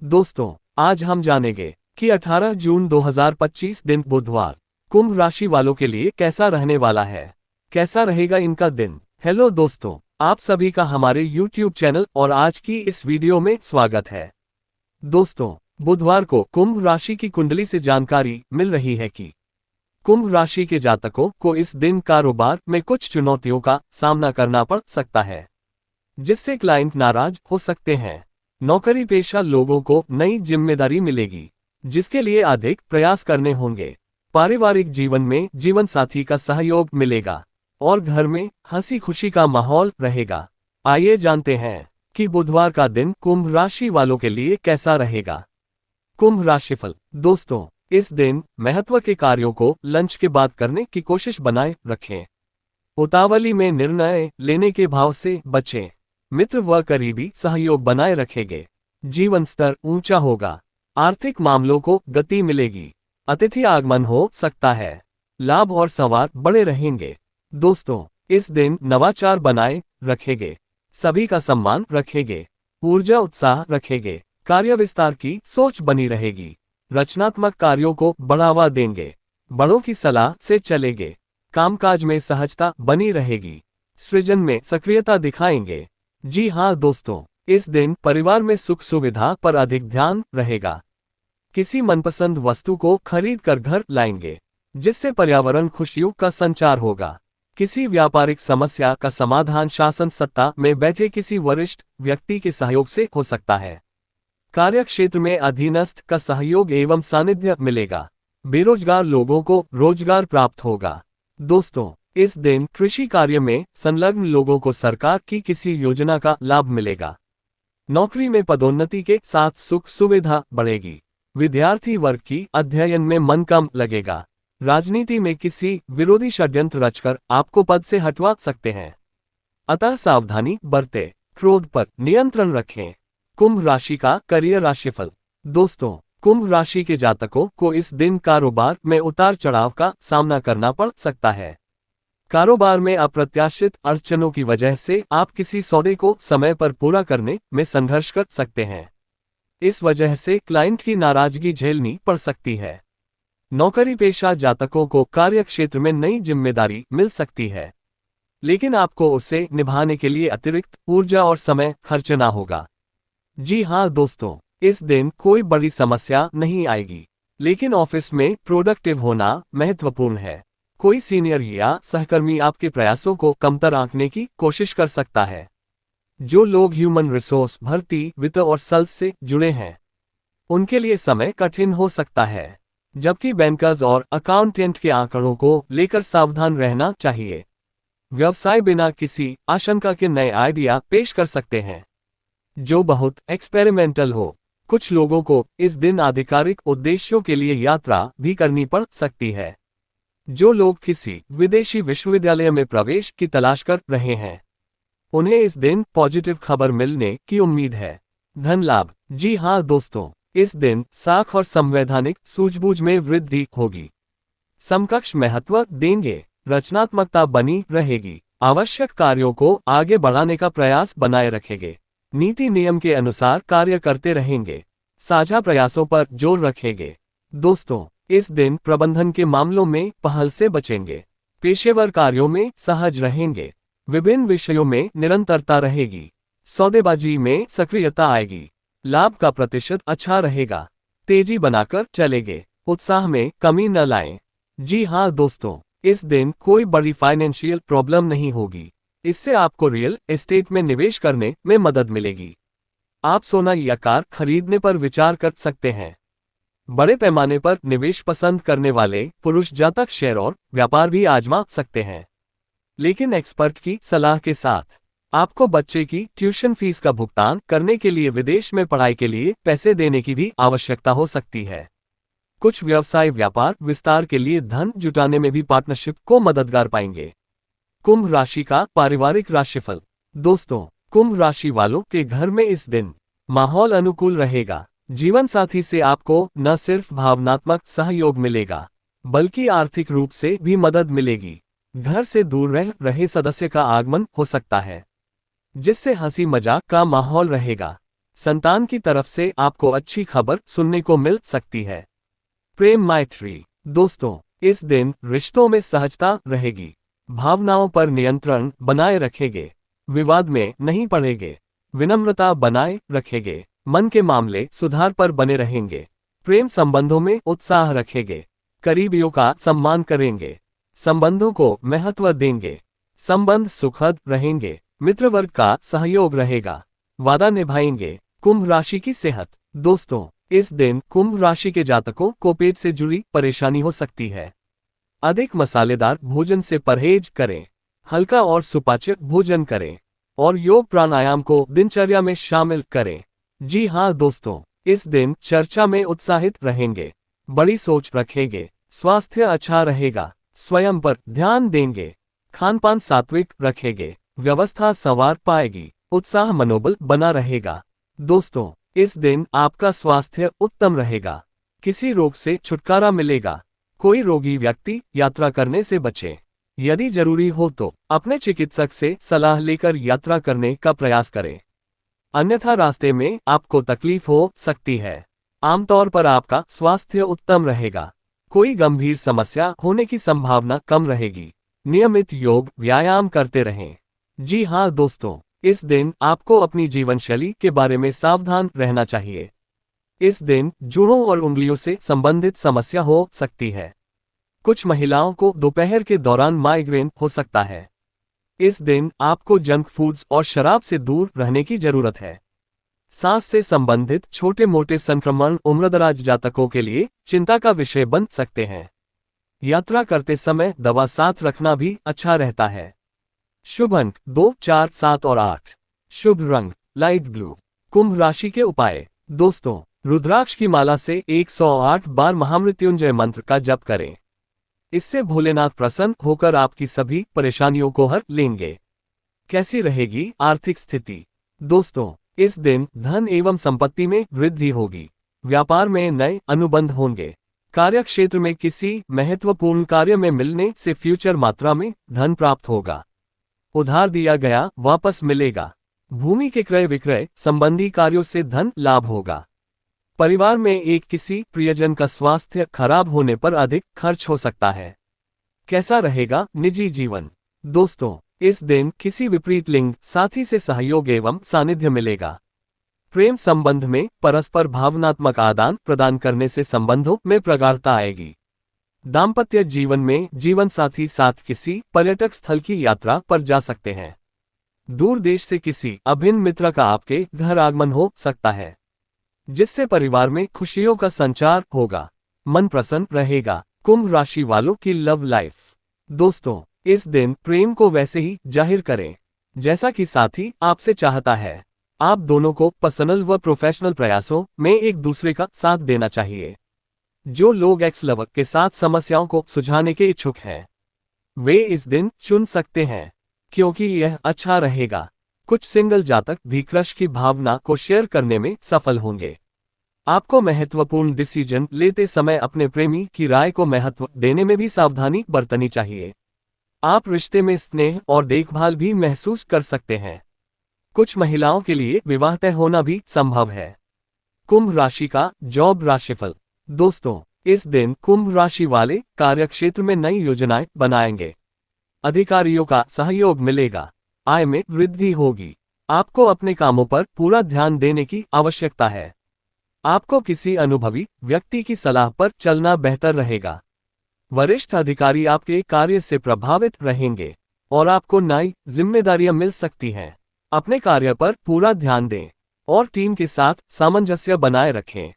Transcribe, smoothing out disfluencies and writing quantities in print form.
दोस्तों, आज हम जानेंगे कि 18 जून 2025 दिन बुधवार कुंभ राशि वालों के लिए कैसा रहने वाला है। कैसा रहेगा इनका दिन। हेलो दोस्तों, आप सभी का हमारे YouTube चैनल और आज की इस वीडियो में स्वागत है। दोस्तों, बुधवार को कुंभ राशि की कुंडली से जानकारी मिल रही है कि कुंभ राशि के जातकों को इस दिन कारोबार में कुछ चुनौतियों का सामना करना पड़ सकता है, जिससे क्लाइंट नाराज हो सकते हैं। नौकरी पेशा लोगों को नई जिम्मेदारी मिलेगी, जिसके लिए अधिक प्रयास करने होंगे। पारिवारिक जीवन में जीवन साथी का सहयोग मिलेगा और घर में हंसी खुशी का माहौल रहेगा। आइए जानते हैं कि बुधवार का दिन कुंभ राशि वालों के लिए कैसा रहेगा। कुंभ राशिफल। दोस्तों, इस दिन महत्व के कार्यों को लंच के बाद करने की कोशिश बनाए रखें। उतावली में निर्णय लेने के भाव से बचें। मित्र व करीबी सहयोग बनाए रखेंगे। जीवन स्तर ऊंचा होगा। आर्थिक मामलों को गति मिलेगी। अतिथि आगमन हो सकता है। लाभ और सवार बड़े रहेंगे। दोस्तों, इस दिन नवाचार बनाए रखेंगे। सभी का सम्मान रखेंगे। ऊर्जा उत्साह रखेंगे। कार्य विस्तार की सोच बनी रहेगी। रचनात्मक कार्यों को बढ़ावा देंगे। बड़ों की सलाह से चलेंगे। कामकाज में सहजता बनी रहेगी। सृजन में सक्रियता दिखाएंगे। जी हाँ दोस्तों, इस दिन परिवार में सुख सुविधा पर अधिक ध्यान रहेगा। किसी मनपसंद वस्तु को खरीद कर घर लाएंगे, जिससे पर्यावरण खुशियों का संचार होगा। किसी व्यापारिक समस्या का समाधान शासन सत्ता में बैठे किसी वरिष्ठ व्यक्ति के सहयोग से हो सकता है। कार्यक्षेत्र में अधीनस्थ का सहयोग एवं सानिध्य मिलेगा। बेरोजगार लोगों को रोजगार प्राप्त होगा। दोस्तों, इस दिन कृषि कार्य में संलग्न लोगों को सरकार की किसी योजना का लाभ मिलेगा। नौकरी में पदोन्नति के साथ सुख सुविधा बढ़ेगी। विद्यार्थी वर्ग की अध्ययन में मन कम लगेगा। राजनीति में किसी विरोधी षड्यंत्र रचकर आपको पद से हटवा सकते हैं, अतः सावधानी बरतें। क्रोध पर नियंत्रण रखें। कुंभ राशि का करियर राशिफल। दोस्तों, कुंभ राशि के जातकों को इस दिन कारोबार में उतार चढ़ाव का सामना करना पड़ सकता है। कारोबार में अप्रत्याशित अड़चनों की वजह से आप किसी सौदे को समय पर पूरा करने में संघर्ष कर सकते हैं। इस वजह से क्लाइंट की नाराजगी झेलनी पड़ सकती है। नौकरी पेशा जातकों को कार्य क्षेत्र में नई जिम्मेदारी मिल सकती है, लेकिन आपको उसे निभाने के लिए अतिरिक्त ऊर्जा और समय खर्चना होगा। जी हाँ दोस्तों, इस दिन कोई बड़ी समस्या नहीं आएगी, लेकिन ऑफिस में प्रोडक्टिव होना महत्वपूर्ण है। कोई सीनियर या सहकर्मी आपके प्रयासों को कमतर आंकने की कोशिश कर सकता है। जो लोग ह्यूमन रिसोर्स भर्ती, वित्त और सेल्स से जुड़े हैं, उनके लिए समय कठिन हो सकता है, जबकि बैंकर्स और अकाउंटेंट के आंकड़ों को लेकर सावधान रहना चाहिए। व्यवसाय बिना किसी आशंका के नए आइडिया पेश कर सकते हैं, जो बहुत एक्सपेरिमेंटल हो। कुछ लोगों को इस दिन आधिकारिक उद्देश्यों के लिए यात्रा भी करनी पड़ सकती है। जो लोग किसी विदेशी विश्वविद्यालय में प्रवेश की तलाश कर रहे हैं, उन्हें इस दिन पॉजिटिव खबर मिलने की उम्मीद है। धन लाभ। जी हाँ दोस्तों, इस दिन साख और संवैधानिक सूझबूझ में वृद्धि होगी। समकक्ष महत्व देंगे। रचनात्मकता बनी रहेगी। आवश्यक कार्यों को आगे बढ़ाने का प्रयास बनाए रखेंगे। नीति नियम के अनुसार कार्य करते रहेंगे। साझा प्रयासों पर जोर रखेंगे। दोस्तों, इस दिन प्रबंधन के मामलों में पहल से बचेंगे। पेशेवर कार्यों में सहज रहेंगे। विभिन्न विषयों में निरंतरता रहेगी। सौदेबाजी में सक्रियता आएगी। लाभ का प्रतिशत अच्छा रहेगा। तेजी बनाकर चलेंगे। उत्साह में कमी न लाएं। जी हाँ दोस्तों, इस दिन कोई बड़ी फाइनेंशियल प्रॉब्लम नहीं होगी। इससे आपको रियल एस्टेट में निवेश करने में मदद मिलेगी। आप सोना या कार खरीदने पर विचार कर सकते हैं। बड़े पैमाने पर निवेश पसंद करने वाले पुरुष जातक शेयर और व्यापार भी आजमा सकते हैं, लेकिन एक्सपर्ट की सलाह के साथ। आपको बच्चे की ट्यूशन फीस का भुगतान करने के लिए विदेश में पढ़ाई के लिए पैसे देने की भी आवश्यकता हो सकती है। कुछ व्यवसाय व्यापार विस्तार के लिए धन जुटाने में भी पार्टनरशिप को मददगार पाएंगे। कुंभ राशि का पारिवारिक राशिफल। दोस्तों, कुंभ राशि वालों के घर में इस दिन माहौल अनुकूल रहेगा। जीवन साथी से आपको न सिर्फ भावनात्मक सहयोग मिलेगा, बल्कि आर्थिक रूप से भी मदद मिलेगी। घर से दूर रह रहे सदस्य का आगमन हो सकता है, जिससे हंसी मजाक का माहौल रहेगा। संतान की तरफ से आपको अच्छी खबर सुनने को मिल सकती है। प्रेम मैत्री। दोस्तों, इस दिन रिश्तों में सहजता रहेगी। भावनाओं पर नियंत्रण बनाए रखेंगे। विवाद में नहीं पड़ेंगे। विनम्रता बनाए रखेंगे। मन के मामले सुधार पर बने रहेंगे। प्रेम संबंधों में उत्साह रखेंगे। करीबियों का सम्मान करेंगे। संबंधों को महत्व देंगे। संबंध सुखद रहेंगे। मित्रवर्ग का सहयोग रहेगा। वादा निभाएंगे। कुंभ राशि की सेहत। दोस्तों, इस दिन कुंभ राशि के जातकों को पेट से जुड़ी परेशानी हो सकती है। अधिक मसालेदार भोजन से परहेज करें। हल्का और सुपाच्य भोजन करें और योग प्राणायाम को दिनचर्या में शामिल करें। जी हाँ दोस्तों, इस दिन चर्चा में उत्साहित रहेंगे। बड़ी सोच रखेंगे। स्वास्थ्य अच्छा रहेगा। स्वयं पर ध्यान देंगे। खानपान सात्विक रखेंगे। व्यवस्था संवार पाएगी। उत्साह मनोबल बना रहेगा। दोस्तों, इस दिन आपका स्वास्थ्य उत्तम रहेगा। किसी रोग से छुटकारा मिलेगा। कोई रोगी व्यक्ति यात्रा करने से बचे। यदि जरूरी हो तो अपने चिकित्सक से सलाह लेकर यात्रा करने का प्रयास करें, अन्यथा रास्ते में आपको तकलीफ हो सकती है। आमतौर पर आपका स्वास्थ्य उत्तम रहेगा। कोई गंभीर समस्या होने की संभावना कम रहेगी। नियमित योग व्यायाम करते रहें। जी हाँ दोस्तों, इस दिन आपको अपनी जीवनशैली के बारे में सावधान रहना चाहिए। इस दिन जोड़ों और उंगलियों से संबंधित समस्या हो सकती है। कुछ महिलाओं को दोपहर के दौरान माइग्रेन हो सकता है। इस दिन आपको जंक फूड्स और शराब से दूर रहने की जरूरत है। सांस से संबंधित छोटे मोटे संक्रमण उम्रदराज जातकों के लिए चिंता का विषय बन सकते हैं। यात्रा करते समय दवा साथ रखना भी अच्छा रहता है। शुभ अंक 2, 4, 7 और 8। शुभ रंग लाइट ब्लू। कुंभ राशि के उपाय। दोस्तों, रुद्राक्ष की माला से 108 बार महामृत्युंजय मंत्र का जप करें। इससे भोलेनाथ प्रसन्न होकर आपकी सभी परेशानियों को हर लेंगे। कैसी रहेगी आर्थिक स्थिति। दोस्तों, इस दिन धन एवं संपत्ति में वृद्धि होगी। व्यापार में नए अनुबंध होंगे। कार्यक्षेत्र में किसी महत्वपूर्ण कार्य में मिलने से फ्यूचर मात्रा में धन प्राप्त होगा। उधार दिया गया वापस मिलेगा। भूमि के क्रय विक्रय संबंधी कार्यों से धन लाभ होगा। परिवार में एक किसी प्रियजन का स्वास्थ्य खराब होने पर अधिक खर्च हो सकता है। कैसा रहेगा निजी जीवन। दोस्तों, इस दिन किसी विपरीत लिंग साथी से सहयोग एवं सानिध्य मिलेगा। प्रेम संबंध में परस्पर भावनात्मक आदान प्रदान करने से संबंधों में प्रगाढ़ता आएगी। दाम्पत्य जीवन में जीवन साथी साथ किसी पर्यटक स्थल की यात्रा पर जा सकते हैं। दूर देश से किसी अभिन्न मित्र का आपके घर आगमन हो सकता है, जिससे परिवार में खुशियों का संचार होगा। मन प्रसन्न रहेगा। कुंभ राशि वालों की लव लाइफ। दोस्तों, इस दिन प्रेम को वैसे ही जाहिर करें जैसा कि साथी आपसे चाहता है। आप दोनों को पर्सनल व प्रोफेशनल प्रयासों में एक दूसरे का साथ देना चाहिए। जो लोग एक्स लवर के साथ समस्याओं को सुलझाने के इच्छुक हैं, वे इस दिन चुन सकते हैं, क्योंकि यह अच्छा रहेगा। कुछ सिंगल जातक भी क्रश की भावना को शेयर करने में सफल होंगे। आपको महत्वपूर्ण डिसीजन लेते समय अपने प्रेमी की राय को महत्व देने में भी सावधानी बरतनी चाहिए। आप रिश्ते में स्नेह और देखभाल भी महसूस कर सकते हैं। कुछ महिलाओं के लिए विवाह तय होना भी संभव है। कुंभ राशि का जॉब राशिफल। दोस्तों, इस दिन कुंभ राशि वाले कार्यक्षेत्र में नई योजनाएं बनाएंगे। अधिकारियों का सहयोग मिलेगा। आय में वृद्धि होगी। आपको अपने कामों पर पूरा ध्यान देने की आवश्यकता है। आपको किसी अनुभवी व्यक्ति की सलाह पर चलना बेहतर रहेगा। वरिष्ठ अधिकारी आपके कार्य से प्रभावित रहेंगे और आपको नई जिम्मेदारियां मिल सकती हैं। अपने कार्य पर पूरा ध्यान दें और टीम के साथ सामंजस्य बनाए रखें।